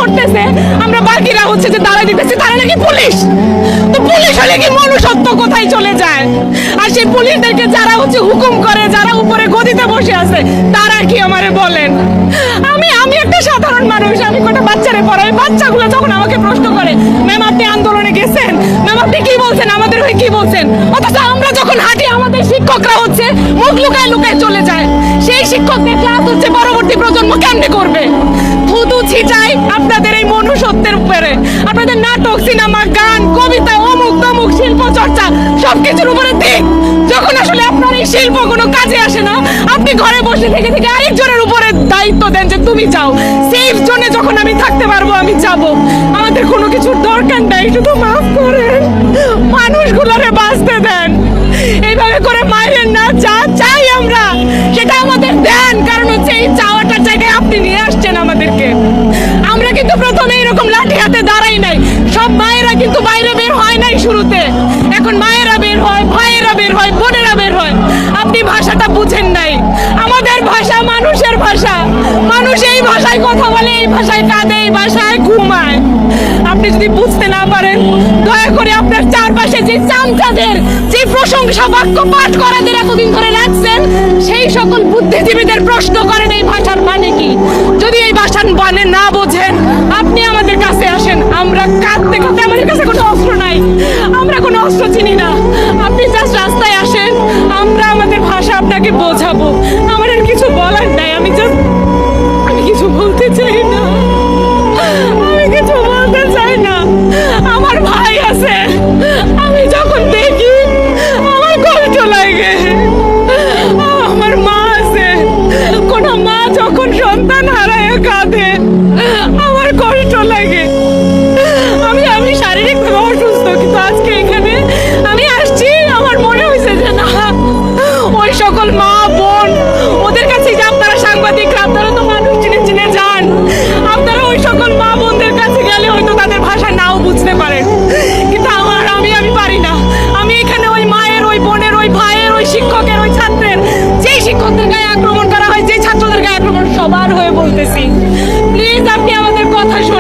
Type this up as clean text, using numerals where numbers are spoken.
করতেছে, আমরা বাকিরা হচ্ছে যে দাঁড়ায় দিতেছি, তারা নাকি পুলিশ। তো পুলিশ হলে কি মনুষ্যত্ব কোথায় চলে যায়? আর সেই পুলিশদেরকে যারা হচ্ছে হুকুম করে, যারা উপরে গদিতে বসে আছে, তারা কি আমারে বলেন? আমি একটা সাধারণ মানুষ, আমি কটা বাচ্চারে পড়াই। বাচ্চাগুলো যখন আমাকে প্রশ্ন করে, ম্যাম আপনি আন্দোলনে গেছেন, ম্যাম আপনি কি বলছেন, আমাদের হয়ে কি বলছেন, অথচ আমরা যখন হাঁটি আমাদের শিক্ষকরা হচ্ছে মুখ লুকায় লুকায় চলে যায়। সেই শিক্ষকদের ক্লাস হচ্ছে পরবর্তী প্রজন্ম কেমনে করবে? থুতু ছিটাই আপনাদের এই মনুষ্যত্বের উপরে, আপনাদের নাটক, সিনেমা, গান, কবিতা, অমুক তমুক, শিল্প চর্চা সবকিছুর উপরে দিক। যখন আসলে আপনার এই শিল্প কোনো কাজে আসে না, আপনি ঘরে বসে থেকে থেকে আরেকজনের উপরে দায়িত্ব দেন যে তুমি যাও। সেফ জোনে যখন আমি থাকতে পারবো আমি যাব। আমাদের কোনো কিছুর দরকার নাই, শুধু মাফ করেন, মানুষগুলোরে বাঁচতে দেন। এইভাবে করে মাইরেন না। যা চাই আমরা সেটা আমাদের দেন, কারণ হচ্ছে এই চাওয়াটার জায়গায় আপনি নিয়ে আসছেন আমাদেরকে। আমরা কিন্তু প্রথমে এরকম লাঠি হাতে দাঁড়াই নাই। সব মায়েরা কিন্তু বাইরে বের হয় নাই শুরুতে, এখন মায়েরা বের হয়, ভাইয়েরা বের হয়, বোনেরা বের হয়। আপনি ভাষাটা বুঝেন নাই। আমাদের ভাষা মানুষের ভাষা, মানুষ এই ভাষায় কথা বলে, এই ভাষায় কাঁদে, এই ভাষায় ঘুমায়। আপনি যদি বুঝতে না পারেন, দয়া করে আপনার চারপাশে যে চামচাদের, যে প্রশংসা বাক্য পাঠ করাদের এতদিন ধরে রাখছেন, সেই সকল বুদ্ধিজীবীদের প্রশ্ন করেন এই ভাষার মানে কি। যদি এই ভাষার মানে না বোঝেন, আপনি আমাদের কাছে আসেন। আমরা কাঁদতে কাঁদতে, আমাদের কাছে কোনো অস্ত্র নাই, আমরা কোনো অস্ত্র চিনি না। আপনি জাস্ট রাস্তায় আসেন, আমরা আমাদের ভাষা আপনাকে বোঝাবো। আমার আর কিছু বলার নাই, আমি কিছু বলতে চাই না, আমি কিছু বলতে চাই না। আমার ভাই আছে, আমি যখন দেখি আমার কষ্ট লাগে। আমার মা আছে, কোন মা যখন সন্তান হারায় কাঁদে, আমার কষ্ট লাগে। আমি শারীরিকভাবে অসুস্থ, কিন্তু আজকে এখানে আমি আসছি, আমার মনে হয়েছে যে না, ওই সকল মা বোন, ওদের কাছে যে আপনারা সাংবাদিকরা, আপনারা তো মানুষ চিনে চিনে যান, আপনারা ওই সকল মা বোনদের কাছে গেলে হয়তো তাদের ভাষা নাও বুঝতে পারেন, কিন্তু আমি পারি না। আমি এখানে ওই মায়ের, ওই বোনের, ওই ভাইয়ের, ওই শিক্ষকের, ওই ছাত্রের, যেই শিক্ষকদের গায়ে আক্রমণ করা হয়, যেই ছাত্রদের গায়ে আক্রমণ, সবার হয়ে বলতেছি, প্লিজ আপনি আমাদের কথা শুনুন।